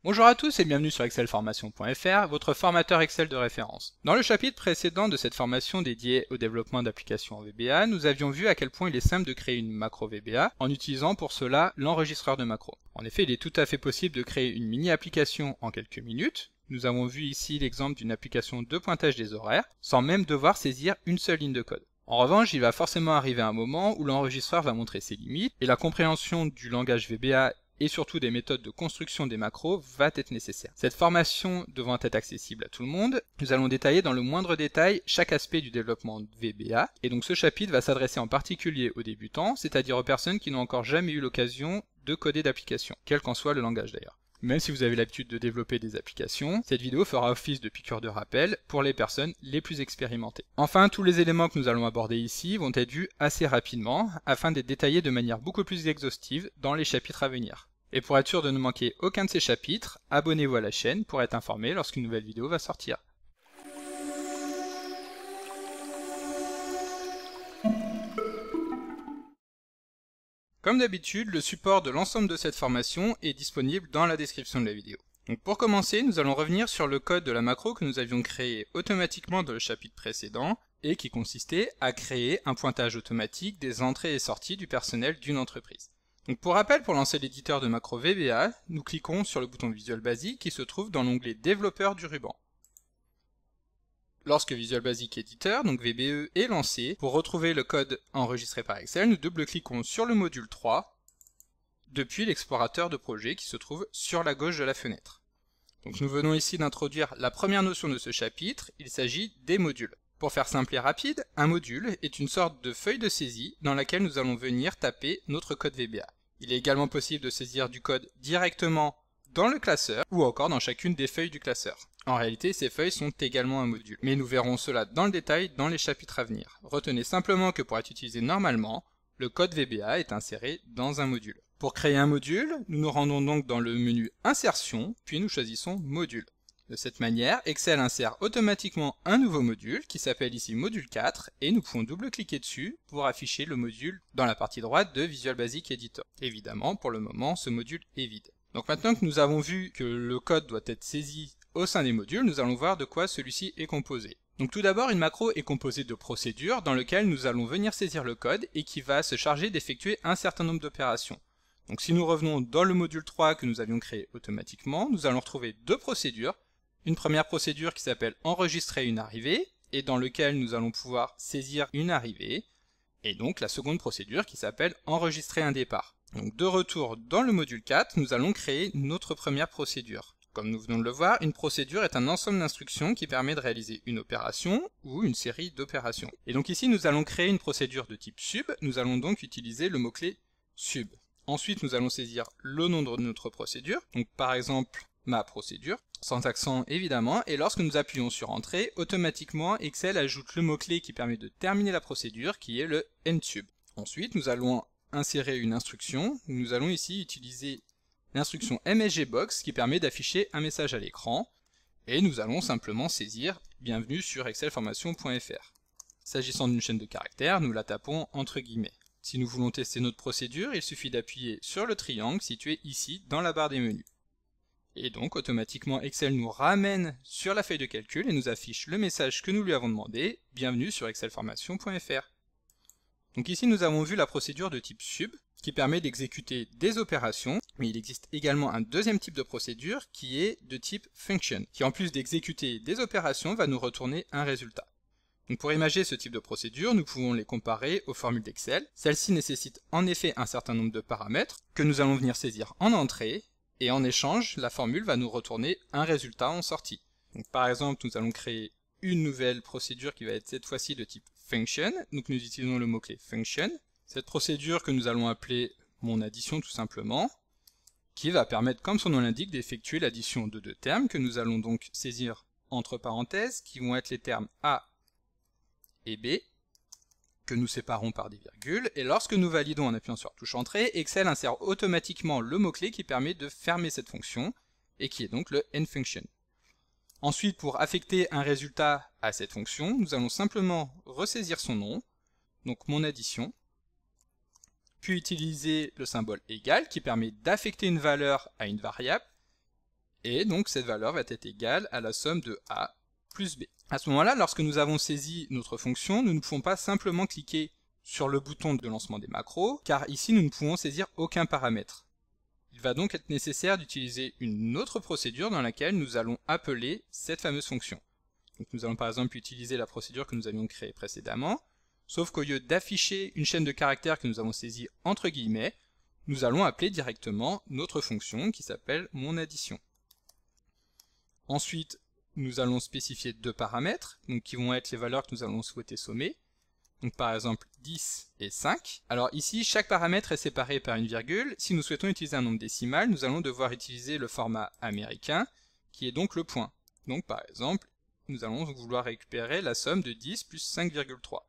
Bonjour à tous et bienvenue sur excelformation.fr, votre formateur Excel de référence. Dans le chapitre précédent de cette formation dédiée au développement d'applications en VBA, nous avions vu à quel point il est simple de créer une macro VBA en utilisant pour cela l'enregistreur de macros. En effet, il est tout à fait possible de créer une mini-application en quelques minutes. Nous avons vu ici l'exemple d'une application de pointage des horaires, sans même devoir saisir une seule ligne de code. En revanche, il va forcément arriver un moment où l'enregistreur va montrer ses limites et la compréhension du langage VBA et surtout des méthodes de construction des macros va être nécessaire. Cette formation devant être accessible à tout le monde, nous allons détailler dans le moindre détail chaque aspect du développement VBA, et donc ce chapitre va s'adresser en particulier aux débutants, c'est-à-dire aux personnes qui n'ont encore jamais eu l'occasion de coder d'application, quel qu'en soit le langage d'ailleurs. Même si vous avez l'habitude de développer des applications, cette vidéo fera office de piqûre de rappel pour les personnes les plus expérimentées. Enfin, tous les éléments que nous allons aborder ici vont être vus assez rapidement, afin d'être détaillés de manière beaucoup plus exhaustive dans les chapitres à venir. Et pour être sûr de ne manquer aucun de ces chapitres, abonnez-vous à la chaîne pour être informé lorsqu'une nouvelle vidéo va sortir. Comme d'habitude, le support de l'ensemble de cette formation est disponible dans la description de la vidéo. Donc pour commencer, nous allons revenir sur le code de la macro que nous avions créé automatiquement dans le chapitre précédent et qui consistait à créer un pointage automatique des entrées et sorties du personnel d'une entreprise. Donc pour rappel, pour lancer l'éditeur de macro VBA, nous cliquons sur le bouton Visual Basic qui se trouve dans l'onglet Développeur du ruban. Lorsque Visual Basic Editor, donc VBE, est lancé, pour retrouver le code enregistré par Excel, nous double-cliquons sur le module 3 depuis l'explorateur de projet qui se trouve sur la gauche de la fenêtre. Donc nous venons ici d'introduire la première notion de ce chapitre, il s'agit des modules. Pour faire simple et rapide, un module est une sorte de feuille de saisie dans laquelle nous allons venir taper notre code VBA. Il est également possible de saisir du code directement dans le classeur ou encore dans chacune des feuilles du classeur. En réalité, ces feuilles sont également un module, mais nous verrons cela dans le détail dans les chapitres à venir. Retenez simplement que pour être utilisé normalement, le code VBA est inséré dans un module. Pour créer un module, nous nous rendons donc dans le menu Insertion, puis nous choisissons Module. De cette manière, Excel insère automatiquement un nouveau module qui s'appelle ici module 4 et nous pouvons double-cliquer dessus pour afficher le module dans la partie droite de Visual Basic Editor. Évidemment, pour le moment, ce module est vide. Donc maintenant que nous avons vu que le code doit être saisi au sein des modules, nous allons voir de quoi celui-ci est composé. Donc tout d'abord, une macro est composée de procédures dans lesquelles nous allons venir saisir le code et qui va se charger d'effectuer un certain nombre d'opérations. Donc si nous revenons dans le module 3 que nous avions créé automatiquement, nous allons retrouver deux procédures. Une première procédure qui s'appelle enregistrer une arrivée et dans lequel nous allons pouvoir saisir une arrivée, et donc la seconde procédure qui s'appelle enregistrer un départ. Donc de retour dans le module 4, nous allons créer notre première procédure. Comme nous venons de le voir, une procédure est un ensemble d'instructions qui permet de réaliser une opération ou une série d'opérations. Et donc ici nous allons créer une procédure de type sub, nous allons donc utiliser le mot-clé sub. Ensuite nous allons saisir le nom de notre procédure, donc par exemple ma procédure, sans accent évidemment, et lorsque nous appuyons sur Entrée, automatiquement Excel ajoute le mot-clé qui permet de terminer la procédure, qui est le EndSub. Ensuite, nous allons insérer une instruction, nous allons ici utiliser l'instruction MSGBox qui permet d'afficher un message à l'écran, et nous allons simplement saisir « Bienvenue sur excelformation.fr ». S'agissant d'une chaîne de caractères, nous la tapons entre guillemets. Si nous voulons tester notre procédure, il suffit d'appuyer sur le triangle situé ici dans la barre des menus. Et donc automatiquement Excel nous ramène sur la feuille de calcul et nous affiche le message que nous lui avons demandé, bienvenue sur excelformation.fr. Donc ici nous avons vu la procédure de type sub qui permet d'exécuter des opérations, mais il existe également un deuxième type de procédure qui est de type function, qui en plus d'exécuter des opérations va nous retourner un résultat. Donc pour imager ce type de procédure, nous pouvons les comparer aux formules d'Excel. Celles-ci nécessitent en effet un certain nombre de paramètres que nous allons venir saisir en entrée, et en échange, la formule va nous retourner un résultat en sortie. Donc par exemple, nous allons créer une nouvelle procédure qui va être cette fois-ci de type function. Donc nous utilisons le mot-clé function. Cette procédure que nous allons appeler mon addition tout simplement, qui va permettre, comme son nom l'indique, d'effectuer l'addition de deux termes que nous allons donc saisir entre parenthèses, qui vont être les termes A et B, que nous séparons par des virgules, et lorsque nous validons en appuyant sur la touche Entrée, Excel insère automatiquement le mot-clé qui permet de fermer cette fonction, et qui est donc le endFunction. Ensuite, pour affecter un résultat à cette fonction, nous allons simplement ressaisir son nom, donc mon addition, puis utiliser le symbole égal qui permet d'affecter une valeur à une variable, et donc cette valeur va être égale à la somme de a plus b. À ce moment-là, lorsque nous avons saisi notre fonction, nous ne pouvons pas simplement cliquer sur le bouton de lancement des macros, car ici nous ne pouvons saisir aucun paramètre. Il va donc être nécessaire d'utiliser une autre procédure dans laquelle nous allons appeler cette fameuse fonction. Donc nous allons par exemple utiliser la procédure que nous avions créée précédemment, sauf qu'au lieu d'afficher une chaîne de caractères que nous avons saisie entre guillemets, nous allons appeler directement notre fonction qui s'appelle monAddition. Ensuite, nous allons spécifier deux paramètres, donc qui vont être les valeurs que nous allons souhaiter sommer. Donc par exemple 10 et 5. Alors ici, chaque paramètre est séparé par une virgule. Si nous souhaitons utiliser un nombre décimal, nous allons devoir utiliser le format américain, qui est donc le point. Donc par exemple, nous allons vouloir récupérer la somme de 10 plus 5,3.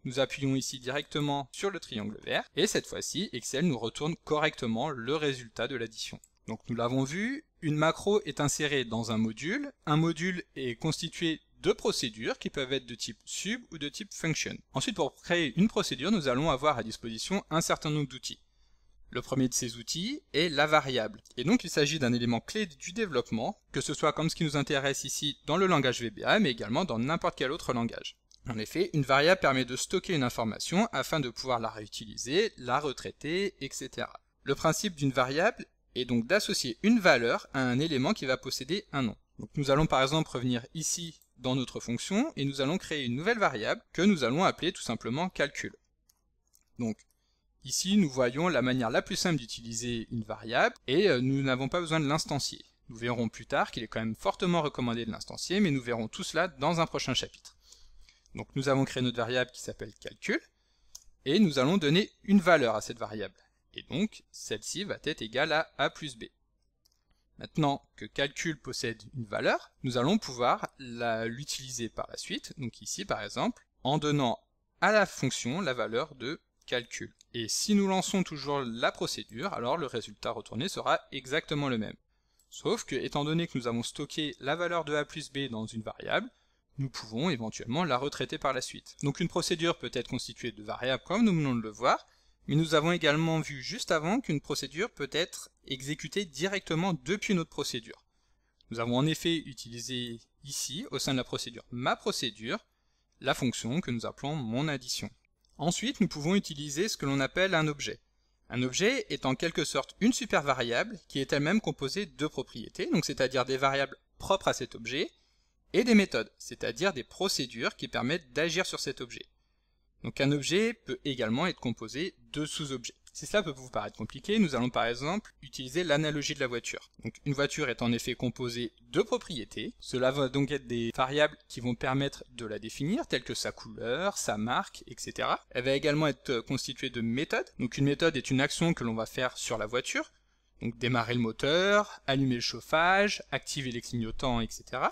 Nous appuyons ici directement sur le triangle vert, et cette fois-ci, Excel nous retourne correctement le résultat de l'addition. Donc nous l'avons vu, une macro est insérée dans un module est constitué de procédures qui peuvent être de type sub ou de type function. Ensuite, pour créer une procédure, nous allons avoir à disposition un certain nombre d'outils. Le premier de ces outils est la variable. Et donc il s'agit d'un élément clé du développement, que ce soit comme ce qui nous intéresse ici dans le langage VBA, mais également dans n'importe quel autre langage. En effet, une variable permet de stocker une information afin de pouvoir la réutiliser, la retraiter, etc. Le principe d'une variable est donc d'associer une valeur à un élément qui va posséder un nom. Donc nous allons par exemple revenir ici dans notre fonction et nous allons créer une nouvelle variable que nous allons appeler tout simplement calcul. Donc ici nous voyons la manière la plus simple d'utiliser une variable et nous n'avons pas besoin de l'instancier. Nous verrons plus tard qu'il est quand même fortement recommandé de l'instancier, mais nous verrons tout cela dans un prochain chapitre. Donc nous avons créé notre variable qui s'appelle calcul et nous allons donner une valeur à cette variable. Et donc celle-ci va être égale à a plus b. Maintenant que calcul possède une valeur, nous allons pouvoir l'utiliser par la suite, donc ici par exemple, en donnant à la fonction la valeur de calcul. Et si nous lançons toujours la procédure, alors le résultat retourné sera exactement le même. Sauf que, étant donné que nous avons stocké la valeur de a plus b dans une variable, nous pouvons éventuellement la retraiter par la suite. Donc une procédure peut être constituée de variables comme nous venons de le voir, mais nous avons également vu juste avant qu'une procédure peut être exécutée directement depuis notre procédure. Nous avons en effet utilisé ici, au sein de la procédure maProcédure, la fonction que nous appelons monAddition. Ensuite, nous pouvons utiliser ce que l'on appelle un objet. Un objet est en quelque sorte une super variable qui est elle-même composée de propriétés, donc c'est-à-dire des variables propres à cet objet, et des méthodes, c'est-à-dire des procédures qui permettent d'agir sur cet objet. Donc un objet peut également être composé de sous-objets. Si cela peut vous paraître compliqué, nous allons par exemple utiliser l'analogie de la voiture. Donc une voiture est en effet composée de propriétés. Cela va donc être des variables qui vont permettre de la définir, telles que sa couleur, sa marque, etc. Elle va également être constituée de méthodes. Donc une méthode est une action que l'on va faire sur la voiture. Donc démarrer le moteur, allumer le chauffage, activer les clignotants, etc.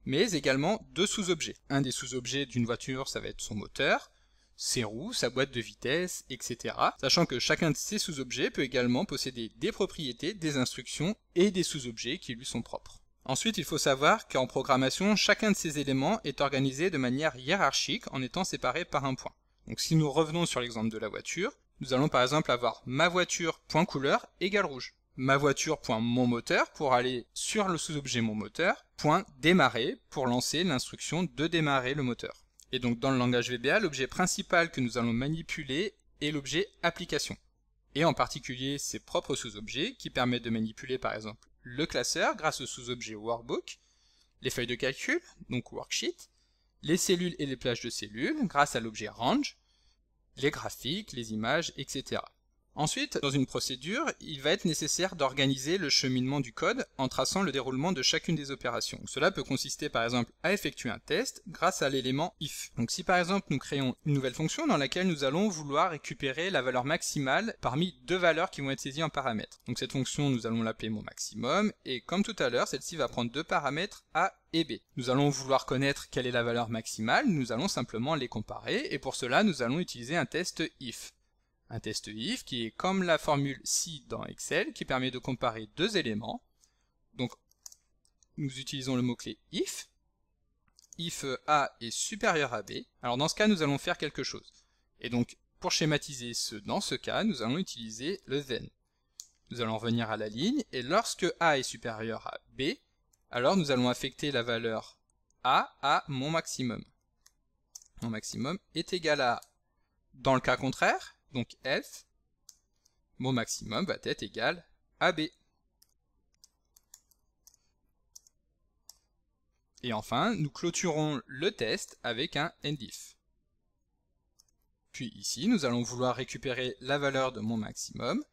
Mais également de sous-objets. Un des sous-objets d'une voiture, ça va être son moteur, ses roues, sa boîte de vitesse, etc. Sachant que chacun de ces sous-objets peut également posséder des propriétés, des instructions et des sous-objets qui lui sont propres. Ensuite, il faut savoir qu'en programmation, chacun de ces éléments est organisé de manière hiérarchique en étant séparé par un point. Donc si nous revenons sur l'exemple de la voiture, nous allons par exemple avoir ma voiture.couleur égale rouge. Ma voiture.monmoteur pour aller sur le sous-objet mon moteur, point démarrer pour lancer l'instruction de démarrer le moteur. Et donc dans le langage VBA, l'objet principal que nous allons manipuler est l'objet application. Et en particulier ses propres sous-objets qui permettent de manipuler par exemple le classeur grâce au sous-objet workbook, les feuilles de calcul, donc worksheet, les cellules et les plages de cellules grâce à l'objet range, les graphiques, les images, etc. Ensuite, dans une procédure, il va être nécessaire d'organiser le cheminement du code en traçant le déroulement de chacune des opérations. Cela peut consister par exemple à effectuer un test grâce à l'élément if. Donc si par exemple nous créons une nouvelle fonction dans laquelle nous allons vouloir récupérer la valeur maximale parmi deux valeurs qui vont être saisies en paramètres. Donc cette fonction nous allons l'appeler mon maximum et comme tout à l'heure, celle-ci va prendre deux paramètres a et b. Nous allons vouloir connaître quelle est la valeur maximale, nous allons simplement les comparer et pour cela nous allons utiliser un test if. Un test if qui est comme la formule si dans Excel qui permet de comparer deux éléments. Donc nous utilisons le mot-clé if a est supérieur à b. Alors dans ce cas nous allons faire quelque chose. Et donc pour schématiser dans ce cas nous allons utiliser le then. Nous allons revenir à la ligne, et lorsque A est supérieur à B, alors nous allons affecter la valeur A à mon maximum. Mon maximum est égal à A. Dans le cas contraire, donc else, mon maximum va être égal à B. Et enfin, nous clôturons le test avec un endif. Puis ici, nous allons vouloir récupérer la valeur de mon maximum.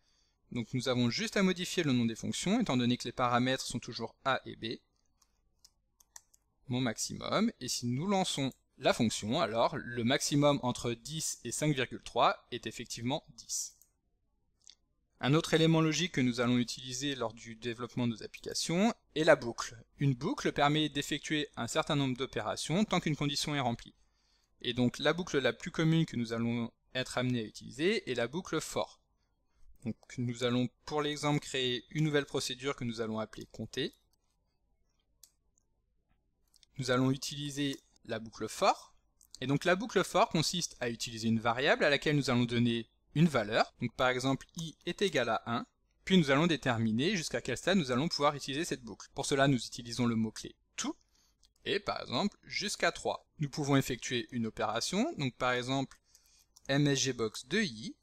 Donc nous avons juste à modifier le nom des fonctions, étant donné que les paramètres sont toujours A et B. Mon maximum, et si nous lançons la fonction, alors le maximum entre 10 et 5,3 est effectivement 10. Un autre élément logique que nous allons utiliser lors du développement de nos applications est la boucle. Une boucle permet d'effectuer un certain nombre d'opérations tant qu'une condition est remplie. Et donc la boucle la plus commune que nous allons être amenés à utiliser est la boucle for. Donc nous allons pour l'exemple créer une nouvelle procédure que nous allons appeler compter. Nous allons utiliser la boucle for. Et donc la boucle for consiste à utiliser une variable à laquelle nous allons donner une valeur. Donc par exemple i est égal à 1. Puis nous allons déterminer jusqu'à quel stade nous allons pouvoir utiliser cette boucle. Pour cela nous utilisons le mot-clé to. Et par exemple jusqu'à 3. Nous pouvons effectuer une opération. Donc par exemple msgbox de i.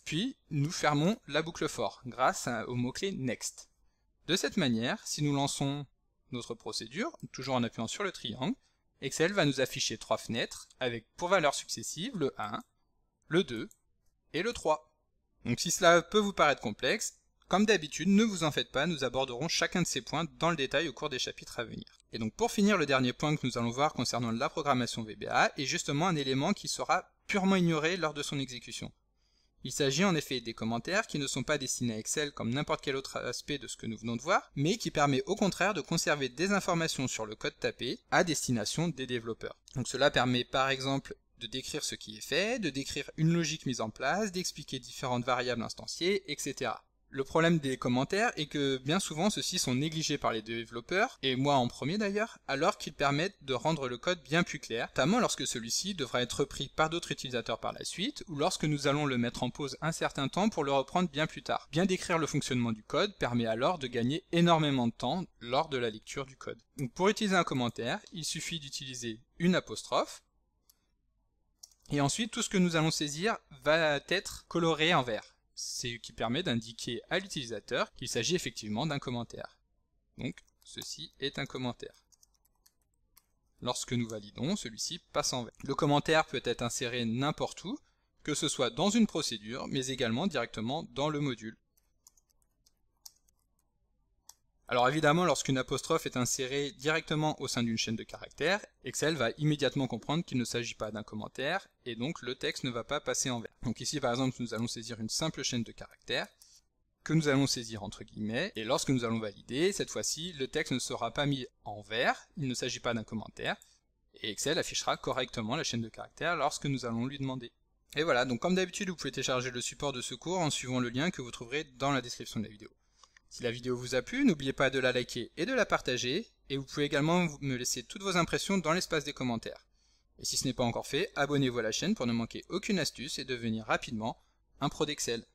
Puis nous fermons la boucle for grâce au mot-clé next. De cette manière, si nous lançons notre procédure, toujours en appuyant sur le triangle, Excel va nous afficher 3 fenêtres avec pour valeurs successives le 1, le 2 et le 3. Donc si cela peut vous paraître complexe, comme d'habitude, ne vous en faites pas, nous aborderons chacun de ces points dans le détail au cours des chapitres à venir. Et donc pour finir, le dernier point que nous allons voir concernant la programmation VBA est justement un élément qui sera purement ignoré lors de son exécution. Il s'agit en effet des commentaires qui ne sont pas destinés à Excel comme n'importe quel autre aspect de ce que nous venons de voir, mais qui permet au contraire de conserver des informations sur le code tapé à destination des développeurs. Donc cela permet par exemple de décrire ce qui est fait, de décrire une logique mise en place, d'expliquer différentes variables instanciées, etc. Le problème des commentaires est que bien souvent ceux-ci sont négligés par les développeurs, et moi en premier d'ailleurs, alors qu'ils permettent de rendre le code bien plus clair, notamment lorsque celui-ci devra être repris par d'autres utilisateurs par la suite, ou lorsque nous allons le mettre en pause un certain temps pour le reprendre bien plus tard. Bien décrire le fonctionnement du code permet alors de gagner énormément de temps lors de la lecture du code. Donc pour utiliser un commentaire, il suffit d'utiliser une apostrophe, et ensuite tout ce que nous allons saisir va être coloré en vert. C'est ce qui permet d'indiquer à l'utilisateur qu'il s'agit effectivement d'un commentaire. Donc, ceci est un commentaire. Lorsque nous validons, celui-ci passe en vert. Le commentaire peut être inséré n'importe où, que ce soit dans une procédure, mais également directement dans le module. Alors évidemment, lorsqu'une apostrophe est insérée directement au sein d'une chaîne de caractères, Excel va immédiatement comprendre qu'il ne s'agit pas d'un commentaire, et donc le texte ne va pas passer en vert. Donc ici par exemple, nous allons saisir une simple chaîne de caractères, que nous allons saisir entre guillemets, et lorsque nous allons valider, cette fois-ci, le texte ne sera pas mis en vert, il ne s'agit pas d'un commentaire, et Excel affichera correctement la chaîne de caractères lorsque nous allons lui demander. Et voilà, donc comme d'habitude, vous pouvez télécharger le support de ce cours en suivant le lien que vous trouverez dans la description de la vidéo. Si la vidéo vous a plu, n'oubliez pas de la liker et de la partager, et vous pouvez également me laisser toutes vos impressions dans l'espace des commentaires. Et si ce n'est pas encore fait, abonnez-vous à la chaîne pour ne manquer aucune astuce et devenir rapidement un pro d'Excel.